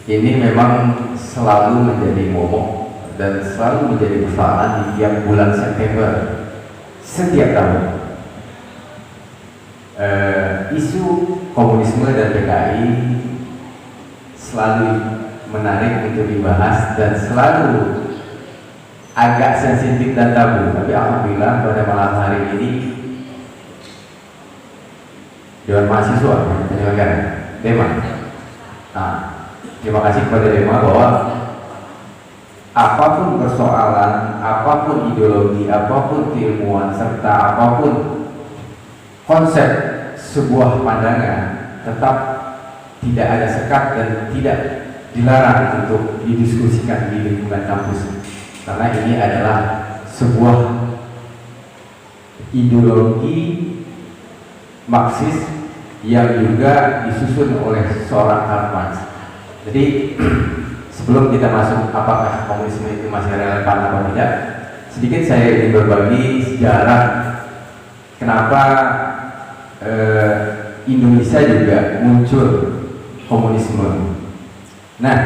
ini memang selalu menjadi momok dan selalu menjadi persoalan di tiap bulan September setiap tahun. Isu komunisme dan PKI selalu menarik untuk dibahas dan selalu agak sensitif dan tabu. Tapi alhamdulillah pada malam hari ini Dewan Mahasiswa menyelenggarakan tema. Terima kasih kepada Dema bahwa apapun persoalan, apapun ideologi, apapun keilmuan, serta apapun konsep sebuah pandangan tetap tidak ada sekat dan tidak dilarang untuk didiskusikan di lingkungan kampus, karena ini adalah sebuah ideologi Marxis yang juga disusun oleh seorang Karl Marx. Jadi sebelum kita masuk apakah komunisme itu masih relevan atau tidak, sedikit saya ingin berbagi sejarah kenapa Indonesia juga muncul komunisme. Nah,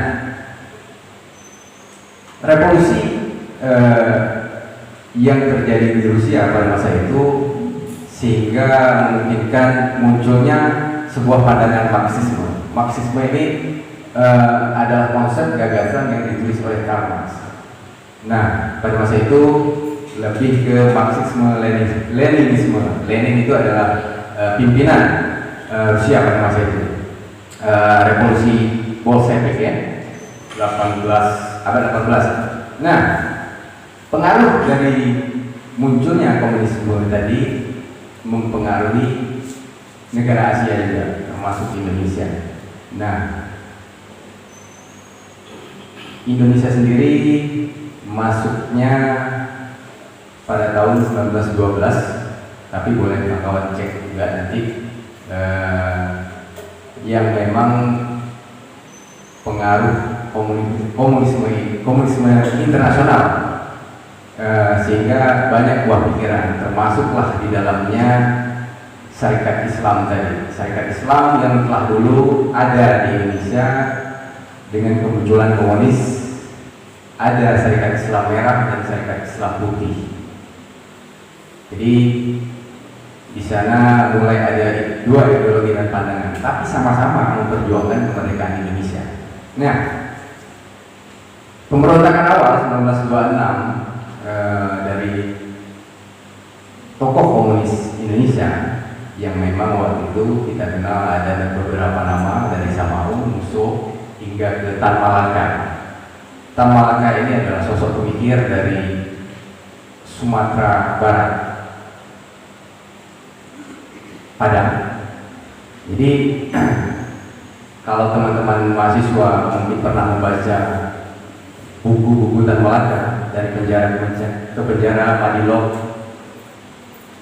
revolusi yang terjadi di Rusia pada masa itu sehingga memungkinkan munculnya sebuah pandangan Marxisme. Marxisme ini adalah konsep gagasan yang ditulis oleh Karl Marx. Nah, pada masa itu lebih ke Marxisme Leninisme. Lenin itu adalah pimpinan Rusia pada masa itu. Revolusi Bolshevik ya, abad 18. Nah, pengaruh dari munculnya komunisme tadi mempengaruhi negara Asia juga, termasuk Indonesia. Nah, Indonesia sendiri masuknya pada tahun 1912, tapi boleh kawan cek juga nanti yang memang pengaruh komunisme internasional, sehingga banyak buah pikiran, termasuklah di dalamnya Syarikat Islam tadi. Syarikat Islam yang telah dulu ada di Indonesia dengan kemunculan komunis, ada Syarikat Islam Merah dan Syarikat Islam Putih. Jadi di sana mulai ada dua ideologi dan pandangan, tapi sama-sama memperjuangkan kemerdekaan Indonesia. Nah, pemberontakan awal 1926 dari tokoh komunis Indonesia yang memang waktu itu kita kenal ada beberapa nama, dari Samau, Musso hingga ke Tan Malaka. Tan Malaka ini adalah sosok pemikir dari Sumatera Barat, Padang. Jadi kalau teman-teman mahasiswa mungkin pernah membaca buku-buku Tan Malaka, dari penjara ke penjara, Padilog,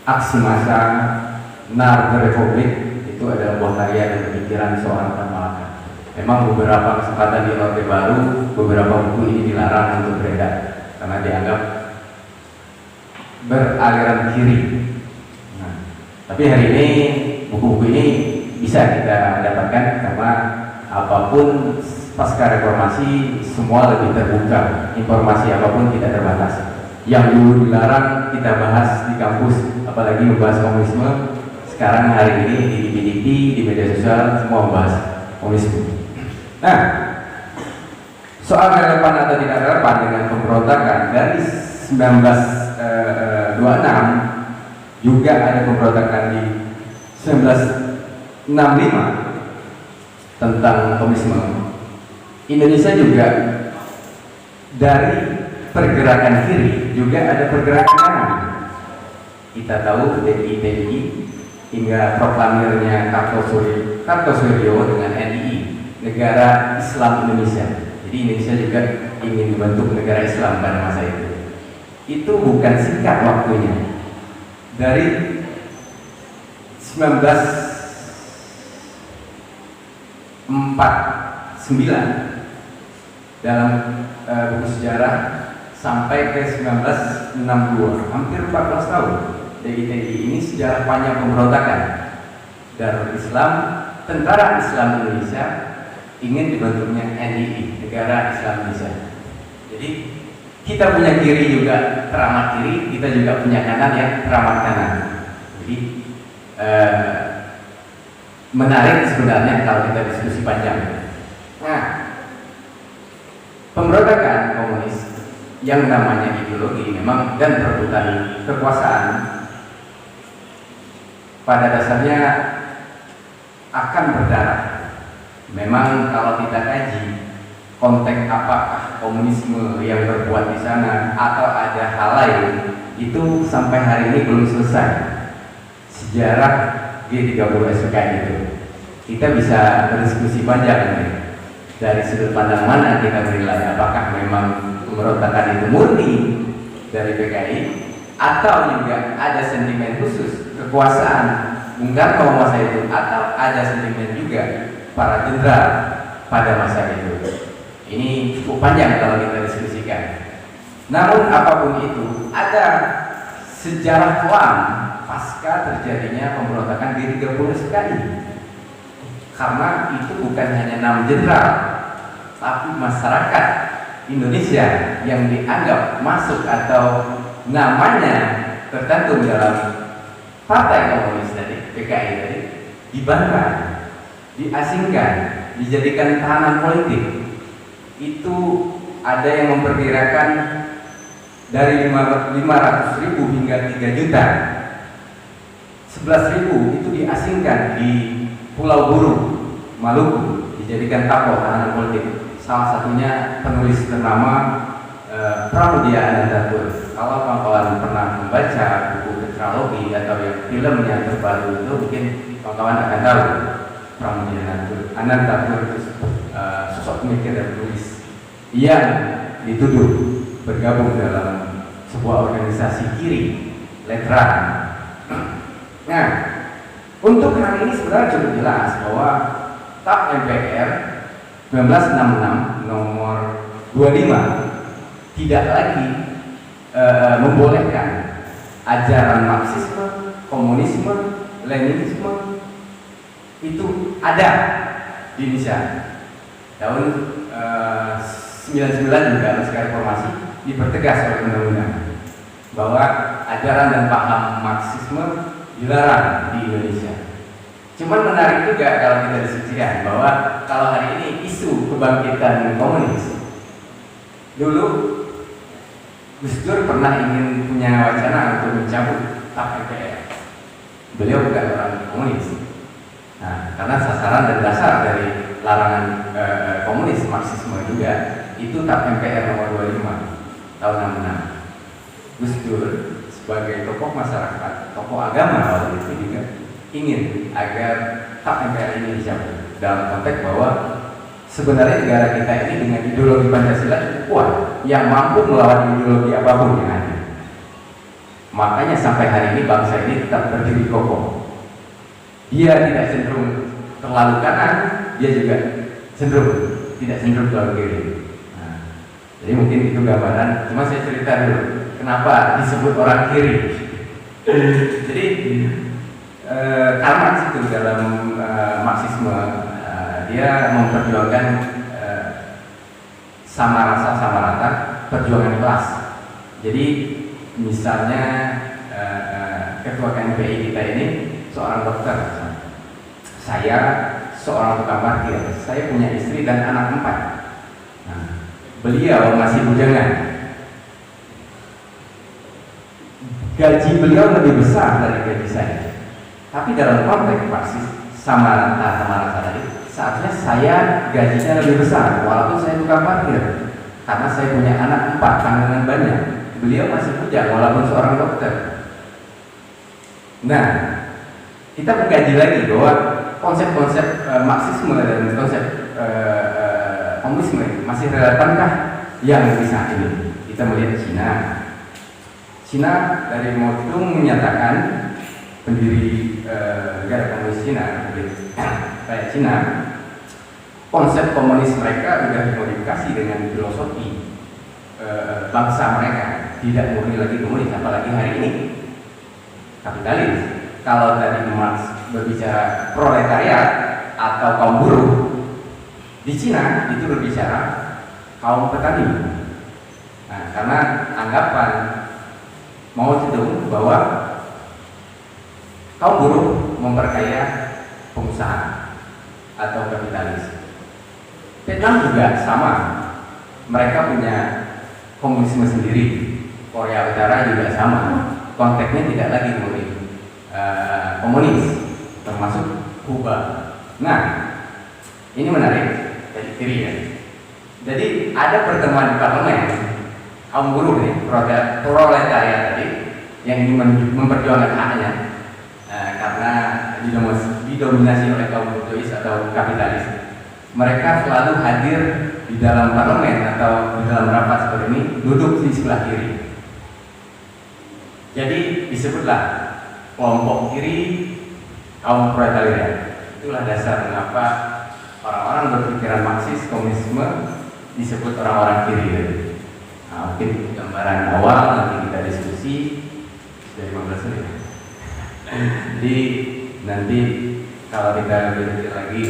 Aksi Massa, Nar Republik, itu adalah buah karya dan pemikiran seorang Tan Malaka. Memang beberapa kesempatan di Orde Baru, beberapa buku ini dilarang untuk beredar karena dianggap beraliran kiri. Nah, tapi hari ini buku-buku ini bisa kita dapatkan karena apapun pasca reformasi semua lebih terbuka, informasi apapun tidak terbatas. Yang dulu dilarang kita bahas di kampus, apalagi membahas komunisme, sekarang hari ini di DPDP, di media sosial semua membahas komunisme. Nah, soal relevan atau tidak relevan dengan pemberontakan dari 1926, juga ada pemberontakan di 1965 tentang komunisme. Indonesia juga dari pergerakan kiri juga ada pergerakan kanan. Kita tahu TNI hingga proklamirnya Kartosuryo dengan NII, Negara Islam Indonesia. Jadi Indonesia juga ingin dibentuk negara Islam pada masa itu. Itu bukan singkat waktunya. Dari 1949 dalam buku sejarah sampai ke 1962, hampir 14 tahun. DITI ini sejarah panjang pemberontakan Darul Islam, Tentara Islam Indonesia, ingin dibentuknya NII, Negara Islam Indonesia. Jadi kita punya kiri juga teramat kiri, kita juga punya kanan yang teramat kanan. Jadi menarik sebenarnya kalau kita diskusi panjang. Nah, pemberontakan komunis yang namanya ideologi memang dan perebutan kekuasaan pada dasarnya akan berdarah. Memang kalau kita kaji konteks apakah komunisme yang berbuat di sana atau ada hal lain, itu sampai hari ini belum selesai. Sejarah G30 SPKI itu kita bisa berdiskusi panjang nih. Dari sudut pandang mana kita menilai apakah memang pemberontakan itu murni dari PKI atau juga ada sentimen khusus kekuasaan Bung Karno masa itu, atau ada sentimen juga para jenderal pada masa itu. Ini cukup panjang kalau kita diskusikan. Namun apapun itu, ada sejarah kelam pasca terjadinya pemberontakan G30 SPKI. Karena itu bukan hanya 6 jenderal, tapi masyarakat Indonesia yang dianggap masuk atau namanya tercantum dalam Partai Komunis tadi, PKI tadi, dibantah, diasingkan, dijadikan tahanan politik. Itu ada yang memperkirakan dari 500.000 hingga 3 juta. 11.000 itu diasingkan di Pulau Buru, Maluku, dijadikan tapo tahanan politik. Salah satunya penulis ternama Pramudia Anantatur. Kalau kawan-kawan pernah membaca buku tetralogi atau yang filmnya terbaru itu, mungkin kawan-kawan akan tahu Pramudia Anantatur itu sosok pemikir dan penulis yang dituduh bergabung dalam sebuah organisasi kiri, Letran. Nah, untuk hari ini sebenarnya cukup jelas bahwa TAP MPR 1966 nomor 25 tidak lagi membolehkan ajaran Marxisme, Komunisme, Leninisme itu ada di Indonesia. Tahun 99 juga pasca reformasi dipertegas oleh undang-undang bahwa ajaran dan paham Marxisme dilarang di Indonesia. Cuman menarik juga kalau kita diskusikan bahwa kalau hari ini isu kebangkitan komunis, dulu Gus Dur pernah ingin punya wacana untuk mencabut TAP MPR. Beliau bukan orang komunis. Nah, karena sasaran dan dasar dari larangan komunis Marxisme juga itu TAP MPR nomor 25 tahun 66. Gus Dur sebagai tokoh masyarakat, tokoh agama waktu itu juga ingin agar TAP MPR ini dicabut dalam konteks bahwa sebenarnya negara kita ini dengan ideologi Pancasila cukup kuat yang mampu melawan ideologi apapun yang ada. Makanya sampai hari ini bangsa ini tetap berdiri kokoh. Dia tidak cenderung terlalu kanan, dia juga cenderung tidak cenderung terlalu kiri. Nah, jadi mungkin itu gambaran. Cuma saya cerita dulu kenapa disebut orang kiri. Jadi Karl Marx itu dalam Marxisme dia memperjuangkan sama rasa sama rata, perjuangan kelas. Jadi misalnya ketua KNPI kita ini seorang dokter, saya seorang tukang parkir, saya punya istri dan anak 4. Nah, beliau masih bujangan. Gaji beliau lebih besar dari gaji saya. Tapi dalam konteks Marxis sama rasa tadi, saatnya saya gajinya lebih besar walaupun saya tukang parkir, karena saya punya anak 4, tanggungan banyak. Beliau masih bujang walaupun seorang dokter. Nah, kita mengkaji lagi bahwa konsep-konsep Marxisme dan konsep komunisme masih relevankah yang di saat ini. Kita melihat Cina dari Mao Zedong menyatakan, pendiri negara komunis Cina, kayak Cina, konsep komunis mereka sudah dimodifikasi dengan filosofi bangsa mereka, tidak murni lagi komunis, apalagi hari ini kapitalis. Kalau tadi Marx berbicara proletariat atau kaum buruh, Di Cina itu berbicara kaum petani. Nah, karena anggapan Mao Zedong bahwa kaum buruh memperkaya pengusaha atau kapitalis. Vietnam juga sama, mereka punya komunisme sendiri. Korea Utara juga sama, konteksnya tidak lagi komunis, termasuk Kuba. Nah, ini menarik dari kiri ya. Jadi ada pertemuan di parlemen kaum buruh nih, proletariat tadi yang ingin memperjuangkan haknya karena didominasi oleh kaum bourgeois atau kapitalis. Mereka selalu hadir di dalam parlemen atau di dalam rapat seperti ini, duduk di sebelah kiri. Jadi disebutlah kelompok kiri kaum proletariat. Itulah dasar mengapa orang-orang berpikiran Marxis komunisme disebut orang-orang kiri. Nah, mungkin gambaran awal nanti kita diskusi dari 15 menit. Jadi nanti kalau kita lebih detail lagi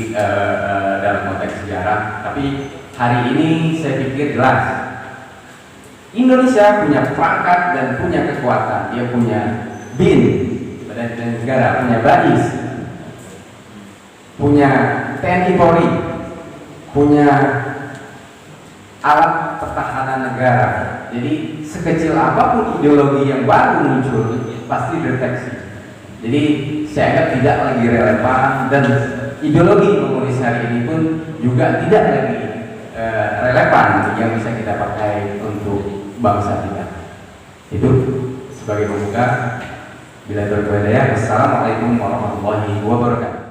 dalam konteks sejarah, tapi hari ini saya pikir jelas Indonesia punya perangkat dan punya kekuatan. Dia punya BIN, Badan Intelijen Negara, punya BAIS, punya TNI Polri, punya alat pertahanan negara. Jadi sekecil apapun ideologi yang baru muncul pasti dideteksi. Jadi saya anggap tidak lagi relevan, dan ideologi komunis hari ini pun juga tidak lagi relevan yang bisa kita pakai untuk bangsa kita. Itu sebagai pembuka. Bila berkenan, Assalamualaikum warahmatullahi wabarakatuh.